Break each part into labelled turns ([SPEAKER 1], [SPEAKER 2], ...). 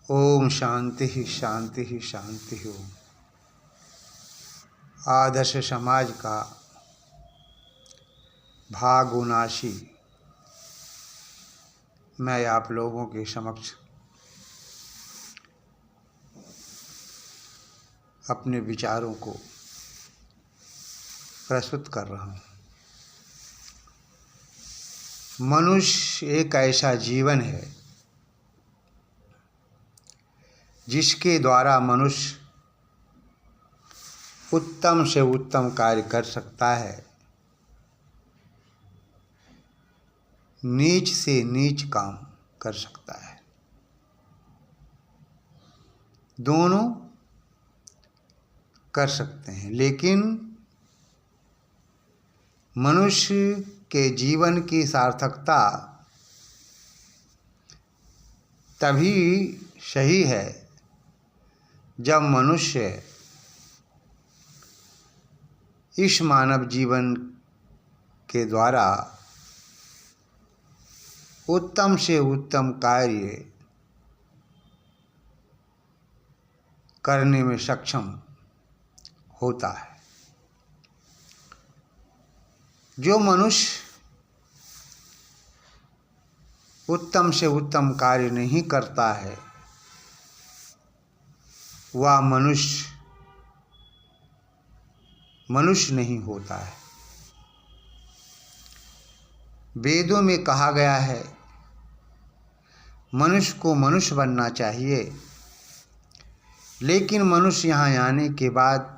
[SPEAKER 1] ओम शांति ही शांति ही शांति हो। आदर्श समाज का भागुनाशी मैं आप लोगों के समक्ष अपने विचारों को प्रस्तुत कर रहा हूँ। मनुष्य एक ऐसा जीवन है जिसके द्वारा मनुष्य उत्तम से उत्तम कार्य कर सकता है, नीच से नीच काम कर सकता है। दोनों कर सकते हैं, लेकिन मनुष्य के जीवन की सार्थकता तभी सही है जब मनुष्य इस मानव जीवन के द्वारा उत्तम से उत्तम कार्य करने में सक्षम होता है। जो मनुष्य उत्तम से उत्तम कार्य नहीं करता है वह मनुष्य नहीं होता है। वेदों में कहा गया है मनुष्य को मनुष्य बनना चाहिए, लेकिन मनुष्य यहाँ आने के बाद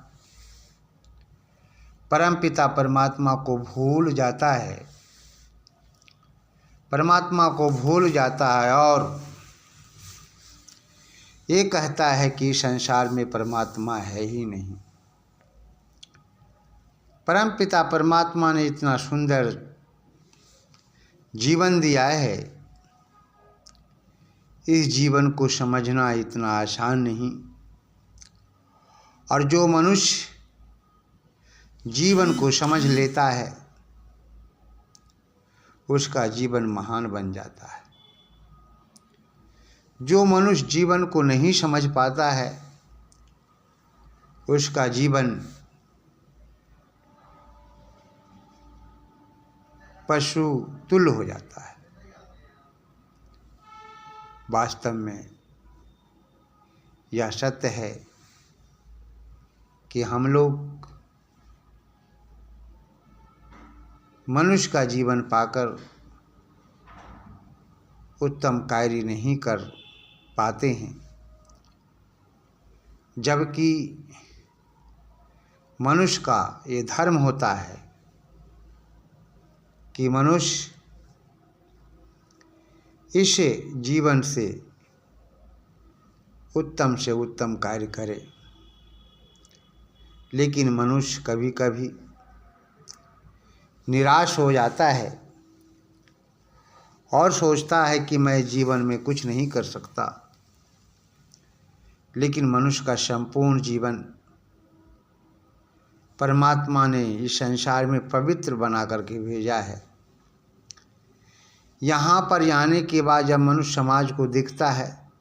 [SPEAKER 1] परमपिता परमात्मा को भूल जाता है, और ये कहता है कि संसार में परमात्मा है ही नहीं। परमपिता परमात्मा ने इतना सुंदर जीवन दिया है, इस जीवन को समझना इतना आसान नहीं। और जो मनुष्य जीवन को समझ लेता है उसका जीवन महान बन जाता है। जो मनुष्य जीवन को नहीं समझ पाता है उसका जीवन पशु तुल्य हो जाता है। वास्तव में यह सत्य है कि हम लोग मनुष्य का जीवन पाकर उत्तम कार्य नहीं कर पाते हैं, जबकि मनुष्य का ये धर्म होता है कि मनुष्य इस जीवन से उत्तम कार्य करे। लेकिन मनुष्य कभी कभी निराश हो जाता है और सोचता है कि मैं जीवन में कुछ नहीं कर सकता। लेकिन मनुष्य का संपूर्ण जीवन परमात्मा ने इस संसार में पवित्र बना करके भेजा है। यहाँ पर आने के बाद जब मनुष्य समाज को दिखता है,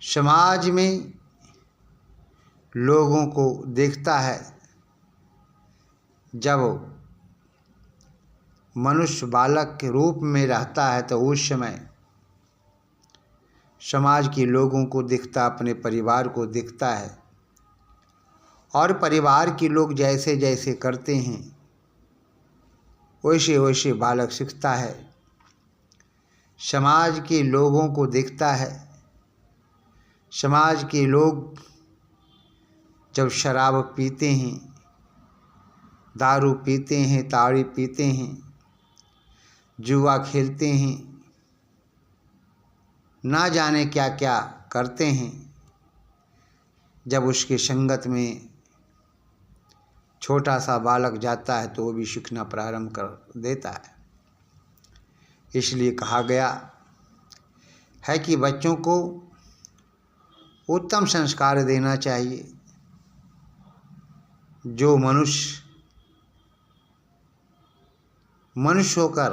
[SPEAKER 1] समाज में लोगों को देखता है, जब मनुष्य बालक के रूप में रहता है तो उस समय समाज के लोगों को दिखता, अपने परिवार को दिखता है, और परिवार के लोग जैसे जैसे करते हैं वैसे वैसे बालक सीखता है। समाज के लोगों को देखता है, समाज के लोग जब शराब पीते हैं, दारू पीते हैं, ताड़ी पीते हैं, जुआ खेलते हैं, ना जाने क्या क्या करते हैं, जब उसके संगत में छोटा सा बालक जाता है तो वो भी सीखना प्रारंभ कर देता है। इसलिए कहा गया है कि बच्चों को उत्तम संस्कार देना चाहिए। जो मनुष्य होकर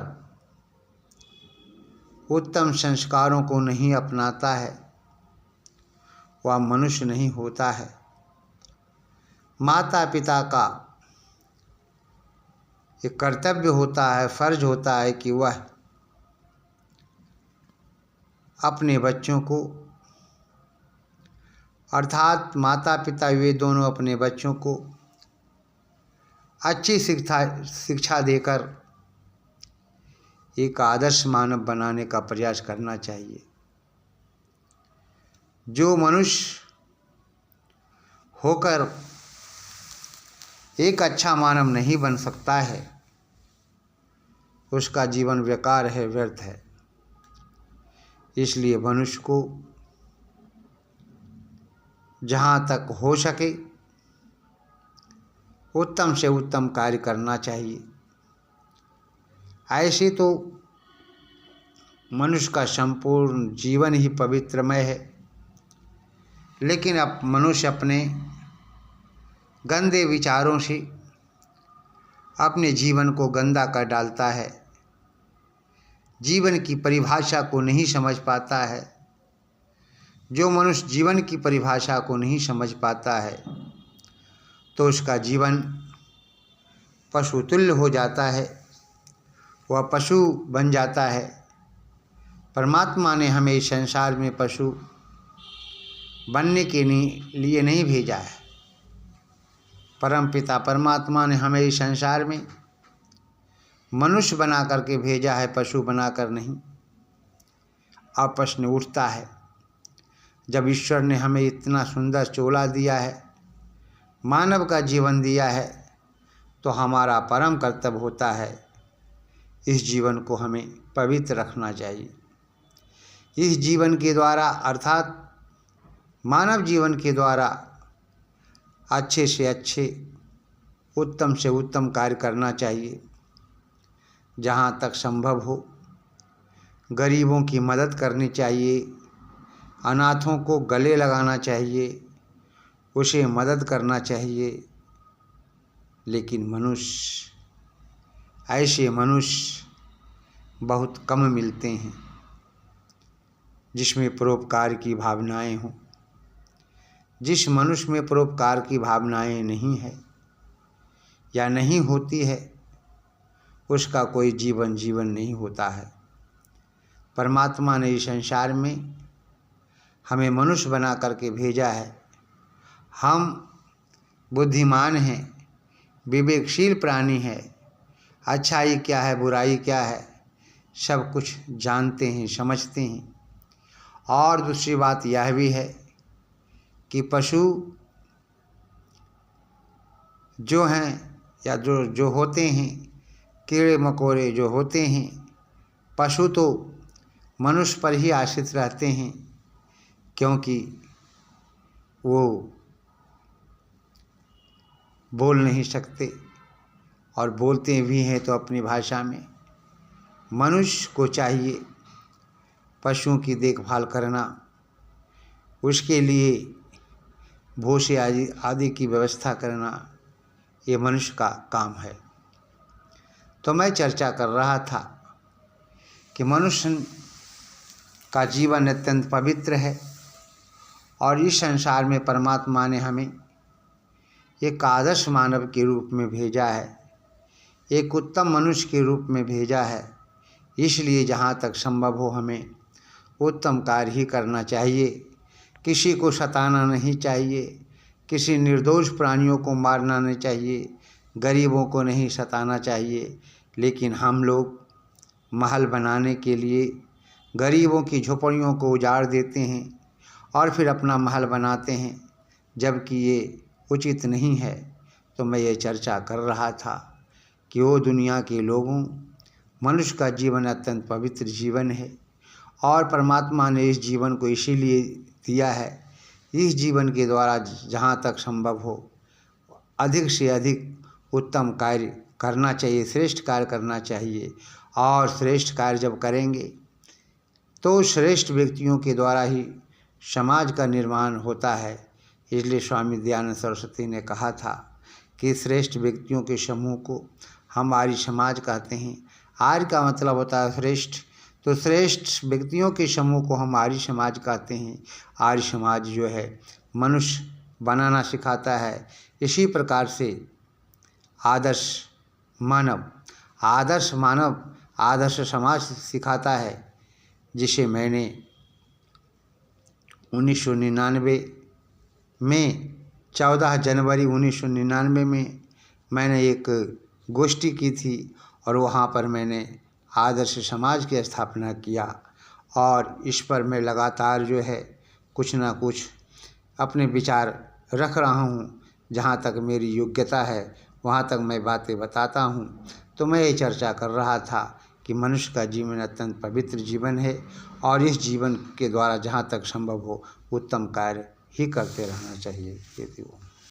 [SPEAKER 1] उत्तम संस्कारों को नहीं अपनाता है वह मनुष्य नहीं होता है। माता पिता का ये कर्तव्य होता है, फर्ज होता है कि वह अपने बच्चों को, अर्थात माता पिता वे दोनों अपने बच्चों को अच्छी शिक्षा देकर एक आदर्श मानव बनाने का प्रयास करना चाहिए। जो मनुष्य होकर एक अच्छा मानव नहीं बन सकता है उसका जीवन बेकार है, व्यर्थ है। इसलिए मनुष्य को जहाँ तक हो सके उत्तम से उत्तम कार्य करना चाहिए। ऐसे तो मनुष्य का संपूर्ण जीवन ही पवित्रमय है, लेकिन अब मनुष्य अपने गंदे विचारों से अपने जीवन को गंदा कर डालता है, जीवन की परिभाषा को नहीं समझ पाता है। जो मनुष्य जीवन की परिभाषा को नहीं समझ पाता है तो उसका जीवन पशुतुल्य हो जाता है, वह पशु बन जाता है। परमात्मा ने हमें इस संसार में पशु बनने के लिए नहीं भेजा है। परमपिता परमात्मा ने हमें इस संसार में मनुष्य बना करके भेजा है, पशु बनाकर नहीं। अब प्रश्न उठता है, जब ईश्वर ने हमें इतना सुंदर चोला दिया है, मानव का जीवन दिया है, तो हमारा परम कर्तव्य होता है इस जीवन को हमें पवित्र रखना चाहिए। इस जीवन के द्वारा अर्थात मानव जीवन के द्वारा अच्छे से अच्छे, उत्तम से उत्तम कार्य करना चाहिए। जहाँ तक संभव हो गरीबों की मदद करनी चाहिए, अनाथों को गले लगाना चाहिए, उसे मदद करना चाहिए। लेकिन ऐसे मनुष्य बहुत कम मिलते हैं जिसमें परोपकार की भावनाएं हों। जिस मनुष्य में परोपकार की भावनाएं नहीं है या नहीं होती है उसका कोई जीवन नहीं होता है। परमात्मा ने इस संसार में हमें मनुष्य बना करके भेजा है। हम बुद्धिमान हैं, विवेकशील प्राणी हैं, अच्छाई क्या है बुराई क्या है सब कुछ जानते हैं, समझते हैं। और दूसरी बात यह भी है कि पशु जो हैं या जो होते हैं, कीड़े मकोड़े जो होते हैं, पशु तो मनुष्य पर ही आश्रित रहते हैं, क्योंकि वो बोल नहीं सकते और बोलते भी हैं तो अपनी भाषा में। मनुष्य को चाहिए पशुओं की देखभाल करना, उसके लिए भूसे आदि की व्यवस्था करना, ये मनुष्य का काम है। तो मैं चर्चा कर रहा था कि मनुष्य का जीवन अत्यंत पवित्र है और इस संसार में परमात्मा ने हमें एक आदर्श मानव के रूप में भेजा है, एक उत्तम मनुष्य के रूप में भेजा है। इसलिए जहाँ तक संभव हो हमें उत्तम कार्य ही करना चाहिए। किसी को सताना नहीं चाहिए, किसी निर्दोष प्राणियों को मारना नहीं चाहिए, गरीबों को नहीं सताना चाहिए। लेकिन हम लोग महल बनाने के लिए गरीबों की झोपड़ियों को उजाड़ देते हैं और फिर अपना महल बनाते हैं, जबकि ये उचित नहीं है। तो मैं ये चर्चा कर रहा था कि वो दुनिया के लोगों, मनुष्य का जीवन अत्यंत पवित्र जीवन है और परमात्मा ने इस जीवन को इसीलिए दिया है। इस जीवन के द्वारा जहाँ तक संभव हो अधिक से अधिक उत्तम कार्य करना चाहिए, श्रेष्ठ कार्य करना चाहिए। और श्रेष्ठ कार्य जब करेंगे तो श्रेष्ठ व्यक्तियों के द्वारा ही समाज का निर्माण होता है। इसलिए स्वामी दयानंद सरस्वती ने कहा था कि श्रेष्ठ व्यक्तियों के समूह को हम आर्य समाज कहते हैं। आर्य का मतलब होता है श्रेष्ठ, तो श्रेष्ठ व्यक्तियों के समूह को हम आर्य समाज कहते हैं। आर्य समाज जो है मनुष्य बनाना सिखाता है। इसी प्रकार से आदर्श मानव आदर्श समाज सिखाता है, जिसे मैंने 1999 में 14 जनवरी 1999 में मैंने एक गोष्ठी की थी और वहाँ पर मैंने आदर्श समाज की स्थापना किया। और इस पर मैं लगातार जो है कुछ ना कुछ अपने विचार रख रहा हूँ। जहाँ तक मेरी योग्यता है वहाँ तक मैं बातें बताता हूँ। तो मैं ये चर्चा कर रहा था कि मनुष्य का जीवन अत्यंत पवित्र जीवन है और इस जीवन के द्वारा जहाँ तक संभव हो उत्तम कार्य ही करते रहना चाहिए। ये थी वो।